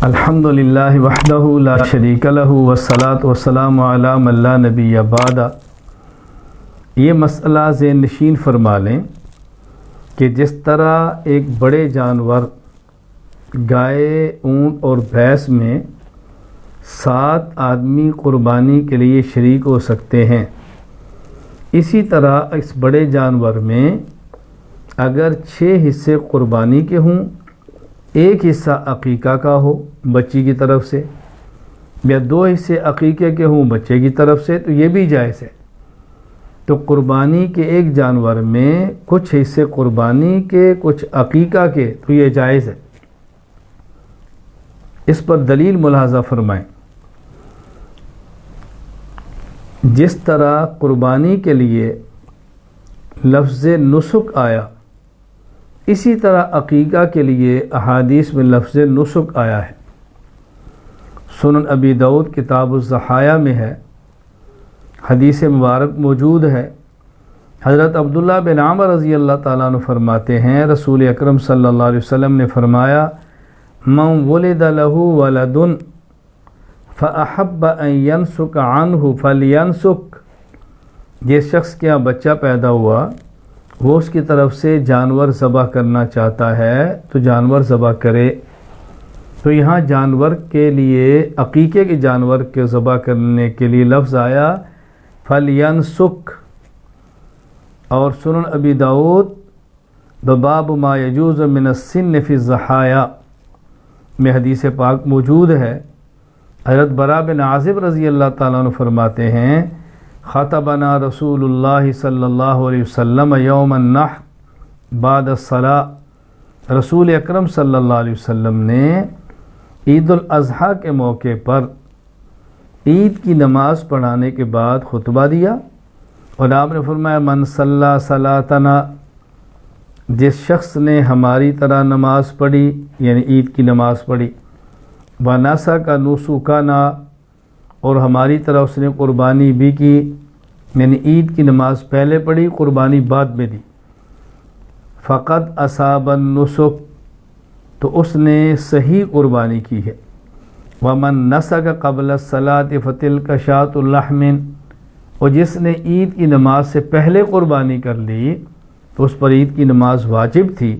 الحمدللہ وحدہ لا شریک لہ والصلاۃ والسلام علی من لا نبی بعد۔ یہ مسئلہ ذہن نشین فرما لیں کہ جس طرح ایک بڑے جانور گائے، اونٹ اور بھینس میں 7 آدمی قربانی کے لیے شریک ہو سکتے ہیں، اسی طرح اس بڑے جانور میں اگر 6 حصے قربانی کے ہوں، ایک حصہ عقیقہ کا ہو بچی کی طرف سے، یا 2 حصے عقیقے کے ہوں بچے کی طرف سے، تو یہ بھی جائز ہے۔ تو قربانی کے ایک جانور میں کچھ حصے قربانی کے، کچھ عقیقہ کے، تو یہ جائز ہے۔ اس پر دلیل ملاحظہ فرمائیں۔ جس طرح قربانی کے لیے لفظ نسک آیا، اسی طرح عقیقہ کے لیے احادیث میں لفظ نسک آیا ہے۔ سنن ابی داؤد کتاب الضحایا میں ہے، حدیث مبارک موجود ہے۔ حضرت عبداللہ بن عمر رضی اللہ تعالیٰ عنہ فرماتے ہیں، رسول اکرم صلی اللہ علیہ وسلم نے فرمایا، من ولد له ولد فاحب ان ينسك عنه فلينسك، جس شخص کے یہاں بچہ پیدا ہوا وہ اس کی طرف سے جانور ذبح کرنا چاہتا ہے تو جانور ذبح کرے۔ تو یہاں جانور کے لیے، عقیقے کے جانور کے ذبح کرنے کے لیے لفظ آیا فَلْيَنْسُكْ۔ اور سنن ابی داؤد باب ما یجوز من السن فی الضحایا میں حدیث پاک موجود ہے۔ حضرت براء بن عازب رضی اللہ تعالیٰ عنہ فرماتے ہیں، خطبنا رسول اللہ صلی اللہ علیہ وسلم یوم النحر بعد الصلاۃ، رسول اکرم صلی اللہ علیہ وسلم نے عید الاضحیٰ کے موقع پر عید کی نماز پڑھانے کے بعد خطبہ دیا، اور آپ نے فرمایا، من صلی صلاتنا، جس شخص نے ہماری طرح نماز پڑھی، یعنی عید کی نماز پڑھی، وَنَسَكَ نُسُكَنَا، اور ہماری طرح اس نے قربانی بھی کی، یعنی عید کی نماز پہلے پڑھی، قربانی بعد میں دی، فَقَدْ أَصَابَ النُّسُكَ، تو اس نے صحیح قربانی کی ہے۔ وَمَن نَسَكَ قَبْلَ الصَّلَاةِ فَتِلْكَ شَاةُ اللَّحْمٍ، اور جس نے عید کی نماز سے پہلے قربانی کر لی تو اس پر عید کی نماز واجب تھی،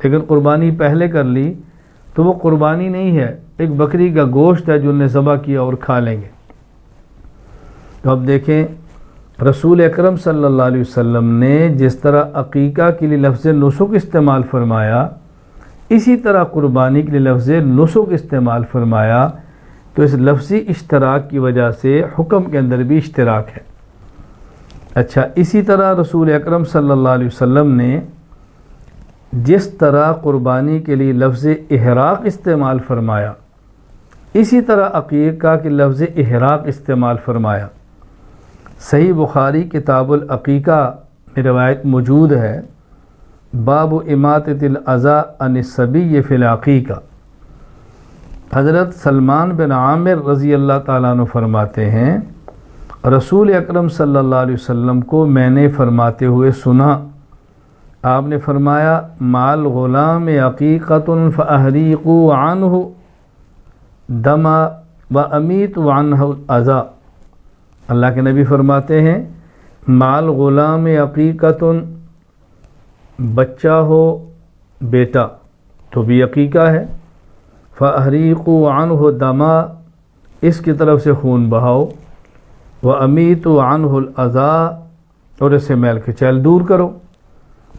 لیکن قربانی پہلے کر لی تو وہ قربانی نہیں ہے، ایک بکری کا گوشت ہے جو انہیں ذبح کیا اور کھا لیں گے۔ تو اب دیکھیں، رسول اکرم صلی اللہ علیہ وسلم نے جس طرح عقیقہ کے لیے لفظ نسک استعمال فرمایا، اسی طرح قربانی کے لیے لفظ نسک استعمال فرمایا، تو اس لفظی اشتراک کی وجہ سے حکم کے اندر بھی اشتراک ہے۔ اچھا، اسی طرح رسول اکرم صلی اللہ علیہ وسلم نے جس طرح قربانی کے لیے لفظ احراق استعمال فرمایا، اسی طرح عقیقہ کے لفظ احراق استعمال فرمایا۔ صحیح بخاری کتاب العقیقہ میں روایت موجود ہے، باب اماطۃ الاذی عن الصبی فی العقیقہ۔ حضرت سلمان بن عامر رضی اللہ تعالیٰ عنہ فرماتے ہیں، رسول اکرم صلی اللہ علیہ وسلم کو میں نے فرماتے ہوئے سنا، آپ نے فرمایا، مال غلام عقیقۃ فاحریقوا عنہ دم وامیتوا عنہ الاذی۔ اللہ کے نبی فرماتے ہیں، مال غلام عقیقۃ، بچہ ہو بیٹا تو بھی عقیقہ ہے، فاحریقوا عنہ دم، اس کی طرف سے خون بہاؤ، وامیتوا عنہ الاذی، اور اسے میل کچیل دور کرو۔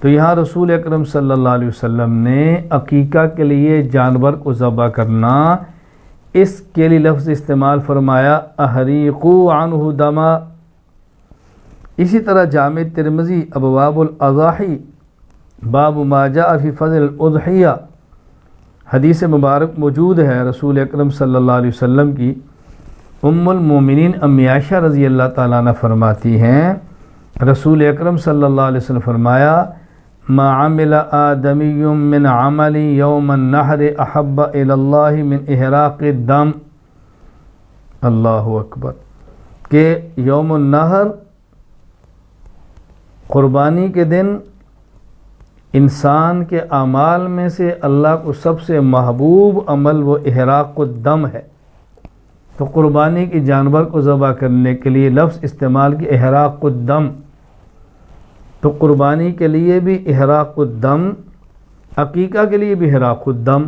تو یہاں رسول اکرم صلی اللہ علیہ وسلم نے عقیقہ کے لیے جانور کو ذبح کرنا، اس کے لیے لفظ استعمال فرمایا احریقوا عنہ دما۔ اسی طرح جامع ترمذی ابواب الاضاحی باب ما جاء فی فضل الاضحیہ، حدیث مبارک موجود ہے، رسول اکرم صلی اللہ علیہ وسلم کی ام المومنین امی عائشہ رضی اللہ تعالیٰ عنہ فرماتی ہیں، رسول اکرم صلی اللہ علیہ وسلم فرمایا، ما عمل آدمی من عمل یوم النحر احب الی اللہ من احراق الدم۔ اللہ اکبر، کہ یوم النحر قربانی کے دن انسان کے اعمال میں سے اللہ کو سب سے محبوب عمل وہ احراق الدم ہے، تو قربانی کی جانور کو ذبح کرنے کے لیے لفظ استعمال کی احراق الدم، تو قربانی کے لیے بھی احراق الدم، عقیقہ کے لیے بھی احراق الدم،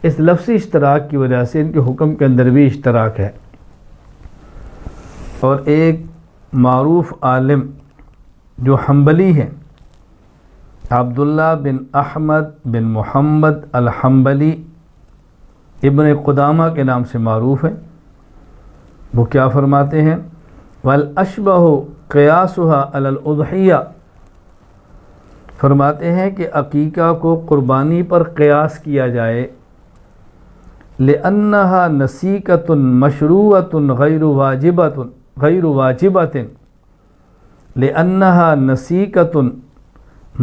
اس لفظی اشتراک کی وجہ سے ان کے حکم کے اندر بھی اشتراک ہے۔ اور ایک معروف عالم جو حنبلی ہیں، عبداللہ بن احمد بن محمد الحنبلی ابن قدامہ کے نام سے معروف ہے، وہ کیا فرماتے ہیں؟ وَالْأَشْبَهُ قِيَاسُهَا عَلَى الْأُضْحِيَّةِ، فرماتے ہیں کہ عقیقہ کو قربانی پر قیاس کیا جائے، لِأَنَّهَا نَسِيكَةٌ مَشْرُوعَةٌ غَيْرُ وَاجِبَةٍ لِأَنَّهَا نَسِيكَةٌ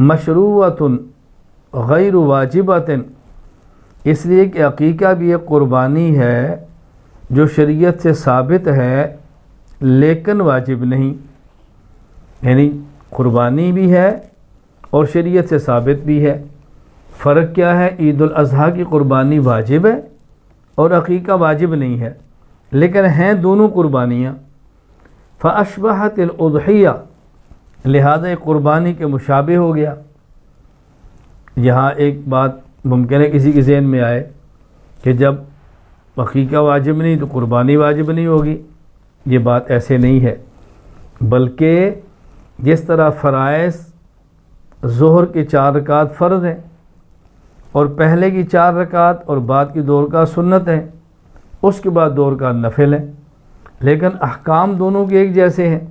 مَشْرُوعَةٌ غَيْرُ وَاجِبَةٍ، اس لیے کہ عقیقہ بھی ایک قربانی ہے جو شریعت سے ثابت ہے لیکن واجب نہیں، یعنی قربانی بھی ہے اور شریعت سے ثابت بھی ہے۔ فرق کیا ہے؟ عید الاضحیٰ کی قربانی واجب ہے اور عقیقہ واجب نہیں ہے، لیکن ہیں دونوں قربانیاں۔ فَأَشْبَهَتِ الْأُضْحِيَّةِ، لہذا ایک قربانی کے مشابہ ہو گیا۔ یہاں ایک بات ممکن ہے کسی کے ذہن میں آئے کہ جب عقیقہ واجب نہیں تو قربانی واجب نہیں ہوگی، یہ بات ایسے نہیں ہے، بلکہ جس طرح فرائض ظہر کی 4 رکعت فرض ہیں اور پہلے کی 4 رکعت اور بعد کی 2 رکعت سنت ہیں، اس کے بعد 2 رکعت نفل ہیں، لیکن احکام دونوں کے ایک جیسے ہیں،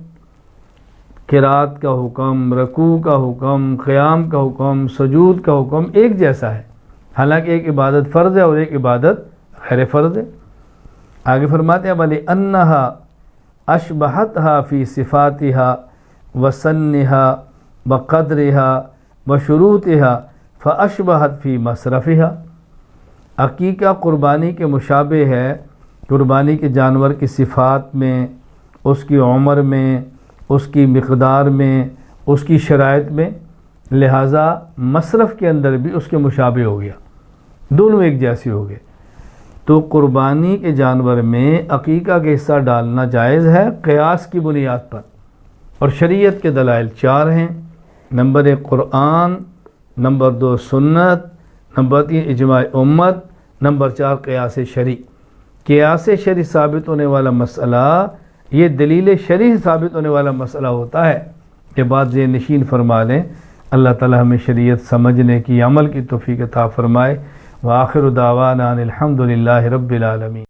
قرات کا حکم، رکوع کا حکم، قیام کا حکم، سجود کا حکم ایک جیسا ہے، حالانکہ ایک عبادت فرض ہے اور ایک عبادت غیر فرض ہے۔ آگے فرماتے ہیں وَلِأَنَّهَا أَشْبَهَتْهَا فِي صِفَاتِهَا وَسَنِّهَا وَقَدْرِهَا وَشُرُوطِهَا فَأَشْبَهَتْ فِي مَصْرَفِهَا، عقیقہ قربانی کے مشابہ ہے، قربانی کے جانور کی صفات میں، اس کی عمر میں، اس کی مقدار میں، اس کی شرائط میں، لہٰذا مصرف کے اندر بھی اس کے مشابہ ہو گیا، دونوں ایک جیسے ہو گئے۔ تو قربانی کے جانور میں عقیقہ کا حصہ ڈالنا جائز ہے قیاس کی بنیاد پر، اور شریعت کے دلائل 4 ہیں، نمبر 1 قرآن، نمبر 2 سنت، نمبر 3 اجماع امت، نمبر 4 قیاس شرعی۔ قیاس شرعی ثابت ہونے والا مسئلہ یہ دلیل شرعی ثابت ہونے والا مسئلہ ہوتا ہے، یہ بات ذہن نشین فرما لیں۔ اللہ تعالی ہمیں شریعت سمجھنے کی، عمل کی توفیق عطا فرمائے۔ وآخر دعوانا ان الحمد للہ رب العالمین۔